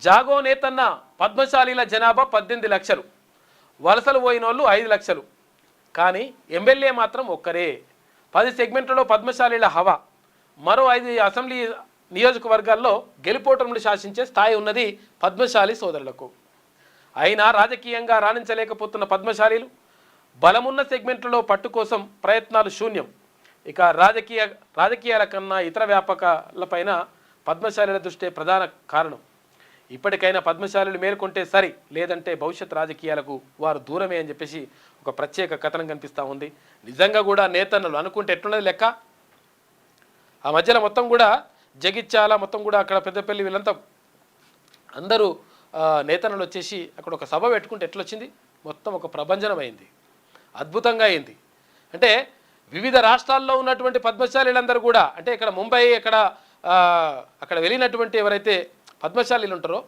జాగో నేతన్న పద్మశాలీల జనాభా 18 లక్షలు, వలసలు పోయిన వాళ్ళు 5 లక్షలు, కానీ ఎమ్మెల్యే మాత్రం ఒక్కరే. 10 సెగ్మెంట్లలో పద్మశాలీల హవా. మరో 5 అసెంబ్లీ నియోజకవర్గాల్లో గెలుపోటములు శాసించే స్థాయి ఉన్నది పద్మశాలి సోదరులకు. అయినా రాజకీయంగా రాణించలేకపోతున్న పద్మశాలీలు బలమున్న సెగ్మెంట్లలో పట్టు కోసం ప్రయత్నాలు శూన్యం. ఇక రాజకీయాల కన్నా ఇతర వ్యాపకాలపైన పద్మశాలీల దృష్టి ప్రధాన కారణం. ఇప్పటికైనా పద్మశాలీలు మేల్కొంటే సరి, లేదంటే భవిష్యత్ రాజకీయాలకు వారు దూరమే అని చెప్పేసి ఒక ప్రత్యేక కథనం కనిపిస్తూ ఉంది. నిజంగా కూడా నేతన్నలు అనుకుంటే ఎట్లున్నది లెక్క. ఆ మధ్యలో మొత్తం కూడా జగిత్యాల మొత్తం కూడా అక్కడ పెద్దపల్లి వీళ్ళంతా అందరూ నేతన్నలు వచ్చేసి అక్కడ ఒక సభ పెట్టుకుంటే ఎట్లొచ్చింది, మొత్తం ఒక ప్రభంజనం అయింది, అద్భుతంగా అయింది. అంటే వివిధ రాష్ట్రాల్లో ఉన్నటువంటి పద్మశాలీలందరూ కూడా, అంటే ఇక్కడ ముంబై అక్కడ వెళ్ళినటువంటి ఎవరైతే పద్మశాలీలు ఉంటారో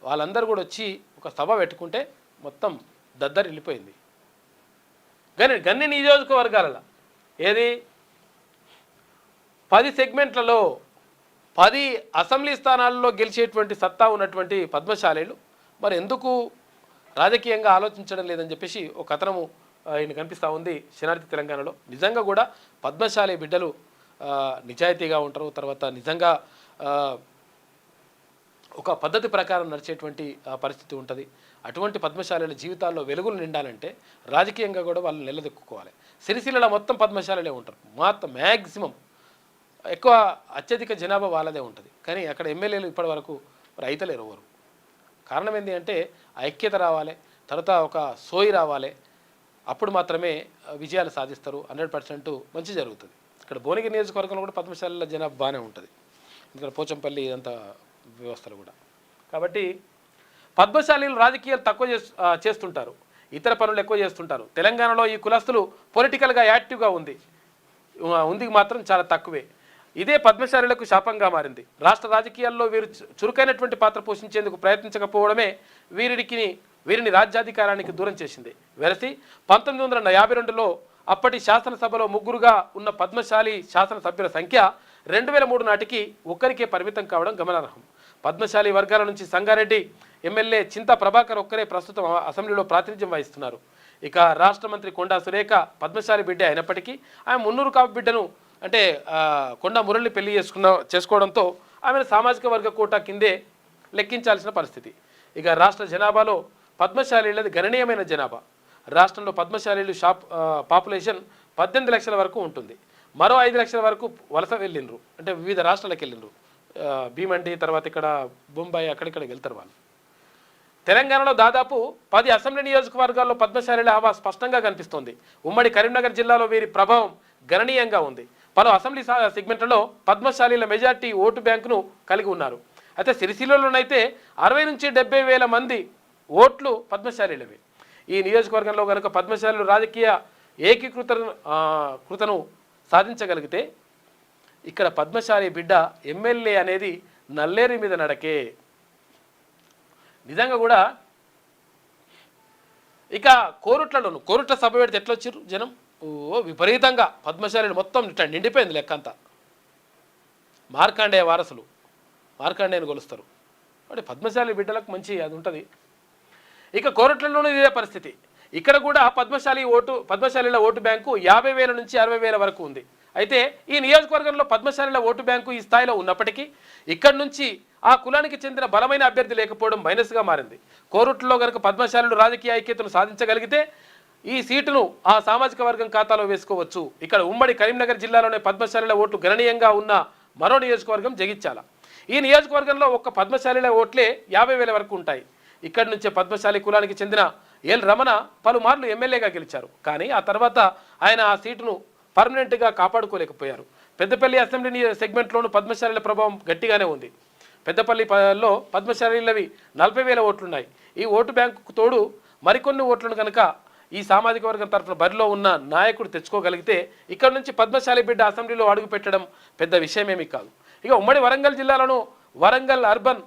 వాళ్ళందరూ కూడా వచ్చి ఒక సభ పెట్టుకుంటే మొత్తం దద్దరి వెళ్ళిపోయింది. గన్ని నియోజకవర్గాలలో ఏది 10 సెగ్మెంట్లలో 10 అసెంబ్లీ స్థానాల్లో గెలిచేటువంటి సత్తా ఉన్నటువంటి పద్మశాలీలు మరి ఎందుకు రాజకీయంగా ఆలోచించడం లేదని చెప్పేసి ఒక కథనము ఆయన కనిపిస్తూ ఉంది శనార్థి తెలంగాణలో. నిజంగా కూడా పద్మశాలి బిడ్డలు నిజాయితీగా ఉంటారు, తర్వాత నిజంగా ఒక పద్ధతి ప్రకారం నడిచేటువంటి పరిస్థితి ఉంటుంది. అటువంటి పద్మశాలీల జీవితాల్లో వెలుగులు నిండాలంటే రాజకీయంగా కూడా వాళ్ళు నిలదొక్కుకోవాలి. సిరిసిల్లలో మొత్తం పద్మశాలీలే ఉంటారు, మొత్తం మ్యాక్సిమం ఎక్కువ అత్యధిక జనాభా వాళ్ళదే ఉంటుంది. కానీ అక్కడ ఎమ్మెల్యేలు ఇప్పటి వరకు రైతులేరు ఎవరు. కారణం ఏంటి అంటే ఐక్యత రావాలి, తర్వాత ఒక సోయి రావాలి, అప్పుడు మాత్రమే విజయాలు సాధిస్తారు. 100% మంచి జరుగుతుంది. ఇక్కడ భువనగిరి నియోజకవర్గంలో కూడా పద్మశాలీల జనాభా బాగానే ఉంటుంది, ఇక్కడ పోచంపల్లి ఇదంతా వ్యవస్థలు కూడా. కాబట్టి పద్మశాలీలు రాజకీయాలు తక్కువ చేస్తుంటారు, ఇతర పనులు ఎక్కువ చేస్తుంటారు. తెలంగాణలో ఈ కులస్తులు పొలిటికల్గా యాక్టివ్గా ఉంది మాత్రం చాలా తక్కువే. ఇదే పద్మశాలీలకు శాపంగా మారింది. రాష్ట్ర రాజకీయాల్లో వీరు చురుకైనటువంటి పాత్ర పోషించేందుకు ప్రయత్నించకపోవడమే వీరిని రాజ్యాధికారానికి దూరం చేసింది. వెరసి 1952లో అప్పటి శాసనసభలో 3గురుగా ఉన్న పద్మశాలి శాసనసభ్యుల సంఖ్య 2003 నాటికి ఒక్కరికే పరిమితం కావడం గమనార్హం. పద్మశాలి వర్గాల నుంచి సంగారెడ్డి ఎమ్మెల్యే చింతా ప్రభాకర్ ఒక్కరే ప్రస్తుతం అసెంబ్లీలో ప్రాతినిధ్యం వహిస్తున్నారు. ఇక రాష్ట్ర మంత్రి కొండా సురేఖ పద్మశాలి బిడ్డ అయినప్పటికీ ఆమె మున్నూరు కాపు బిడ్డను అంటే కొండా మురళిని పెళ్లి చేసుకోవడంతో ఆమెను సామాజిక వర్గ కోటా కిందే లెక్కించాల్సిన పరిస్థితి. ఇక రాష్ట్ర జనాభాలో పద్మశాలీలది గణనీయమైన జనాభా. రాష్ట్రంలో పద్మశాలీలు పాపులేషన్ 18 లక్షల వరకు ఉంటుంది. మరో 5 లక్షల వరకు వలస వెళ్ళిండ్రు, అంటే వివిధ రాష్ట్రాలకు వెళ్ళిండ్రు. భీమండి, తర్వాత ఇక్కడ బొంబాయి, అక్కడిక్కడికి వెళ్తారు వాళ్ళు. తెలంగాణలో దాదాపు 10 అసెంబ్లీ నియోజకవర్గాల్లో పద్మశాలీల హవా స్పష్టంగా కనిపిస్తోంది. ఉమ్మడి కరీంనగర్ జిల్లాలో వీరి ప్రభావం గణనీయంగా ఉంది. పలు అసెంబ్లీ సెగ్మెంట్లలో పద్మశాలీల మెజార్టీ ఓటు బ్యాంకును కలిగి ఉన్నారు. అయితే సిరిసిల్లలోనైతే 60 నుంచి 70 వేల మంది ఓట్లు పద్మశాలీలవే. ఈ నియోజకవర్గంలో కనుక పద్మశాలీలు రాజకీయ ఏకీకృతను సాధించగలిగితే ఇక్కడ పద్మశాలి బిడ్డ ఎమ్మెల్యే అనేది నల్లేరి మీద నడకే. నిజంగా కూడా ఇక కోరుట్ల సభ పెడితే ఎట్లా వచ్చారు జనం, విపరీతంగా పద్మశాలీలు మొత్తం ఇట్లా నిండిపోయింది లెక్కంతా. మార్కాండేయ వారసులు మార్కాండేయని కొలుస్తారు, అంటే పద్మశాలి బిడ్డలకు మంచి అది ఉంటుంది. ఇక కోరుట్లలోనూ ఇదే పరిస్థితి. ఇక్కడ కూడా పద్మశాలీల ఓటు బ్యాంకు 50,000 నుంచి 60,000 వరకు ఉంది. అయితే ఈ నియోజకవర్గంలో పద్మశాలీల ఓటు బ్యాంకు ఈ స్థాయిలో ఉన్నప్పటికీ ఇక్కడి నుంచి ఆ కులానికి చెందిన బలమైన అభ్యర్థి లేకపోవడం మైనస్గా మారింది. కోరుట్లలో కనుక పద్మశాలీలు రాజకీయ ఐక్యతను సాధించగలిగితే ఈ సీటును ఆ సామాజిక వర్గం ఖాతాలో వేసుకోవచ్చు. ఇక్కడ ఉమ్మడి కరీంనగర్ జిల్లాలోనే పద్మశాలీల ఓట్లు గణనీయంగా ఉన్న మరో నియోజకవర్గం జగిత్యాల. ఈ నియోజకవర్గంలో ఒక్క పద్మశాలీల ఓట్లే 50,000 వరకు ఉంటాయి. ఇక్కడి నుంచే పద్మశాలి కులానికి చెందిన ఎల్ రమణ పలుమార్లు ఎమ్మెల్యేగా గెలిచారు. కానీ ఆ తర్వాత ఆయన ఆ సీటును పర్మనెంట్గా కాపాడుకోలేకపోయారు. పెద్దపల్లి అసెంబ్లీ సెగ్మెంట్లోనూ పద్మశాలీల ప్రభావం గట్టిగానే ఉంది. పెద్దపల్లిలో పద్మశాలీలవి 40,000 ఓట్లున్నాయి. ఈ ఓటు బ్యాంకుకు తోడు మరికొన్ని ఓట్లను కనుక ఈ సామాజిక వర్గం తరఫున బరిలో ఉన్న నాయకుడు తెచ్చుకోగలిగితే ఇక్కడ నుంచి పద్మశాలి బిడ్డ అసెంబ్లీలో అడుగు పెట్టడం పెద్ద విషయమేమీ కాదు. ఇక ఉమ్మడి వరంగల్ జిల్లాలోనూ వరంగల్ అర్బన్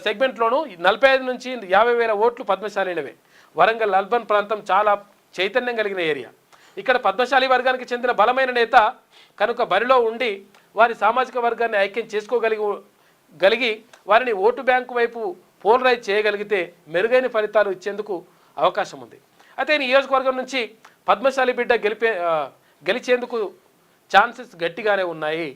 సెగ్మెంట్లోనూ 45 నుంచి 50,000 ఓట్లు పద్మశాలీలవే. వరంగల్ అర్బన్ ప్రాంతం చాలా చైతన్యం కలిగిన ఏరియా. ఇక్కడ పద్మశాలి వర్గానికి చెందిన బలమైన నేత కనుక బరిలో ఉండి వారి సామాజిక వర్గాన్ని ఐక్యం చేసుకోగలిగి వారిని ఓటు బ్యాంకు వైపు పోలరైజ్ చేయగలిగితే మెరుగైన ఫలితాలు ఇచ్చేందుకు అవకాశం ఉంది. అయితే ఈ నియోజకవర్గం నుంచి పద్మశాలి బిడ్డ గెలిచేందుకు ఛాన్సెస్ గట్టిగానే ఉన్నాయి.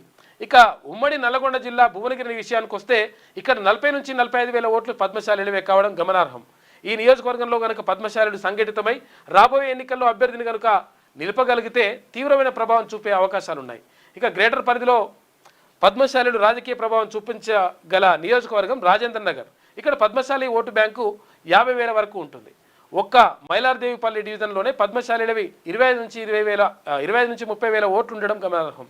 ఇక ఉమ్మడి నల్లగొండ జిల్లా భువనగిరి విషయానికి వస్తే ఇక్కడ 40 నుంచి 45 వేల ఓట్లు పద్మశాలివే కావడం గమనార్హం. ఈ నియోజకవర్గంలో కనుక పద్మశాలులు సంఘటితమై రాబోయే ఎన్నికల్లో అభ్యర్థిని కనుక నిలపగలిగితే తీవ్రమైన ప్రభావం చూపే అవకాశాలున్నాయి. ఇక గ్రేటర్ పరిధిలో పద్మశాలులు రాజకీయ ప్రభావం చూపించగల నియోజకవర్గం రాజేంద్ర నగర్. ఇక్కడ పద్మశాలి ఓటు బ్యాంకు 50,000 వరకు ఉంటుంది. ఒక్క మైలార్దేవిపల్లి డివిజన్లోనే పద్మశాలిలవి 25 నుంచి 30,000 ఓట్లు ఉండడం గమనార్హం.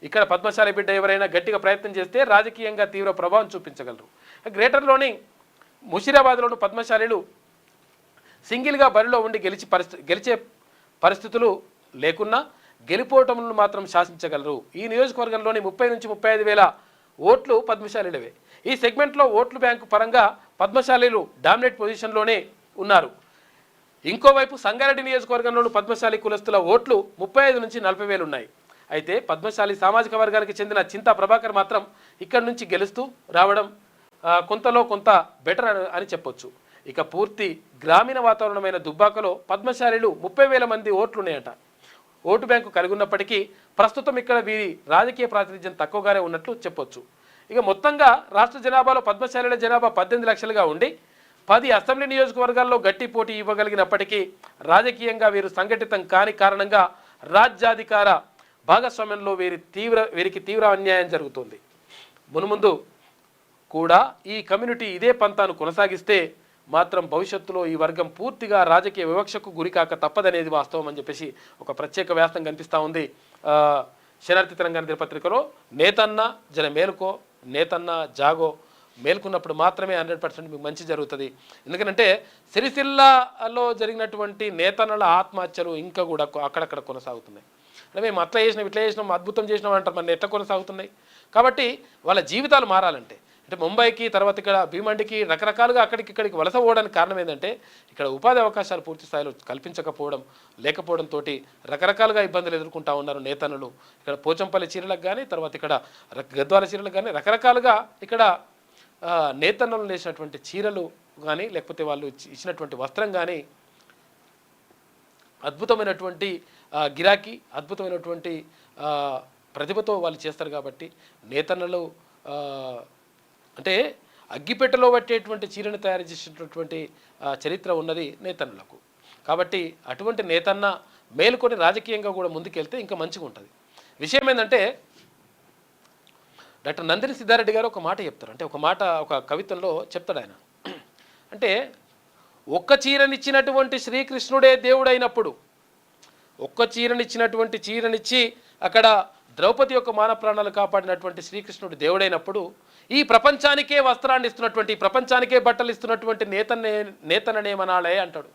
ఇక్కడ పద్మశాలి బిడ్డ ఎవరైనా గట్టిగా ప్రయత్నం చేస్తే రాజకీయంగా తీవ్ర ప్రభావం చూపించగలరు. గ్రేటర్లోని ముషిరాబాద్లోని పద్మశాలిలు సింగిల్గా బరిలో ఉండి గెలిచే పరిస్థితులు లేకున్నా గెలిపోవటములను మాత్రం శాసించగలరు. ఈ నియోజకవర్గంలోని 30 నుంచి 35 వేల ఓట్లు పద్మశాలిలవే. ఈ సెగ్మెంట్లో ఓట్లు బ్యాంకు పరంగా పద్మశాలీలు డామినేట్ పొజిషన్లోనే ఉన్నారు. ఇంకోవైపు సంగారెడ్డి నియోజకవర్గంలోని పద్మశాలి కులస్తుల ఓట్లు 35 నుంచి 40 వేలు ఉన్నాయి. అయితే పద్మశాలి సామాజిక వర్గానికి చెందిన చింతా ప్రభాకర్ మాత్రం ఇక్కడి నుంచి గెలుస్తూ రావడం కొంతలో కొంత బెటర్ అని చెప్పొచ్చు. ఇక పూర్తి గ్రామీణ వాతావరణమైన దుబ్బాకలో పద్మశాలీలు 30,000 మంది ఓట్లున్నాయట. ఓటు బ్యాంకు కలిగి ఉన్నప్పటికీ ప్రస్తుతం ఇక్కడ వీరి రాజకీయ ప్రాతినిధ్యం తక్కువగానే ఉన్నట్లు చెప్పొచ్చు. ఇక మొత్తంగా రాష్ట్ర జనాభాలో పద్మశాలీల జనాభా 18 లక్షలుగా ఉండి 10 అసెంబ్లీ నియోజకవర్గాల్లో గట్టి పోటీ ఇవ్వగలిగినప్పటికీ రాజకీయంగా వీరు సంఘటితం కాని కారణంగా రాజ్యాధికార భాగస్వామ్యంలో వీరికి తీవ్ర అన్యాయం జరుగుతుంది. మునుముందు కూడా ఈ కమ్యూనిటీ ఇదే పంతాను కొనసాగిస్తే మాత్రం భవిష్యత్తులో ఈ వర్గం పూర్తిగా రాజకీయ వివక్షకు గురికాక తప్పదనేది వాస్తవం అని చెప్పేసి ఒక ప్రత్యేక వ్యాసం కనిపిస్తూ ఉంది శనార్థి తెలంగాణ దినపత్రికలో. నేతన్న జన మేలుకో, నేతన్న జాగో, మేల్కొన్నప్పుడు మాత్రమే 100% మీకు మంచి జరుగుతుంది. ఎందుకంటే సిరిసిల్లాలో జరిగినటువంటి నేతన్నల ఆత్మహత్యలు ఇంకా కూడా అక్కడక్కడ కొనసాగుతున్నాయి. అంటే మేము అట్లా చేసినాం ఇట్లా చేసినాం అద్భుతం చేసినాం అంటారు, మన ఎట్లా కొనసాగుతున్నాయి. కాబట్టి వాళ్ళ జీవితాలు మారాలంటే అంటే ముంబైకి తర్వాత ఇక్కడ భీమండికి రకరకాలుగా ఇక్కడికి వలస పోవడానికి కారణం ఏంటంటే ఇక్కడ ఉపాధి అవకాశాలు పూర్తి స్థాయిలో లేకపోవడంతో రకరకాలుగా ఇబ్బందులు ఎదుర్కొంటూ ఉన్నారు నేతన్నలు. ఇక్కడ పోచంపల్లి చీరలకు కానీ తర్వాత ఇక్కడ గద్వాల చీరలకు కానీ రకరకాలుగా ఇక్కడ నేతన్నలు వేసినటువంటి చీరలు కానీ లేకపోతే వాళ్ళు ఇచ్చినటువంటి వస్త్రం కానీ అద్భుతమైనటువంటి గిరాకీ అద్భుతమైనటువంటి ప్రతిభతో వాళ్ళు చేస్తారు. కాబట్టి నేతన్నలు అంటే అగ్గిపెట్టెలో పట్టేటువంటి చీరను తయారు చేసేటటువంటి చరిత్ర ఉన్నది నేతన్నలకు. కాబట్టి అటువంటి నేతన్న మేలుకొని రాజకీయంగా కూడా ముందుకెళ్తే ఇంకా మంచిగా ఉంటుంది. విషయం ఏంటంటే డాక్టర్ నందిని సిద్ధారెడ్డి గారు ఒక మాట చెప్తారు. అంటే ఒక కవితల్లో చెప్తాడు ఆయన. అంటే ఒక్క చీరనిచ్చినటువంటి శ్రీకృష్ణుడే దేవుడైనప్పుడు, ఒక్క చీరనిచ్చి అక్కడ ద్రౌపది యొక్క మాన ప్రాణాలు కాపాడినటువంటి శ్రీకృష్ణుడు దేవుడైనప్పుడు ఈ ప్రపంచానికే వస్త్రాన్ని ఇస్తున్నటువంటి ప్రపంచానికే బట్టలు ఇస్తున్నటువంటి నేతన్ననేమనాలే అంటాడు.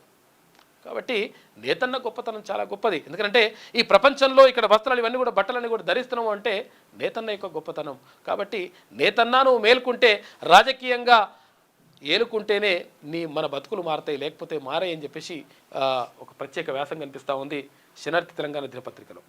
కాబట్టి నేతన్న గొప్పతనం చాలా గొప్పది. ఎందుకంటే ఈ ప్రపంచంలో ఇక్కడ వస్త్రాలు ఇవన్నీ కూడా బట్టలన్నీ కూడా ధరిస్తున్నాము అంటే నేతన్న యొక్క గొప్పతనం. కాబట్టి నేతన్న నువ్వు మేల్కుంటే రాజకీయంగా ఏలుకుంటేనే మన బతుకులు మారతాయి, లేకపోతే మారాయి అని చెప్పేసి ఒక ప్రత్యేక వ్యాసం కనిపిస్తూ ఉంది శనార్థి తెలంగాణ దినపత్రికలో.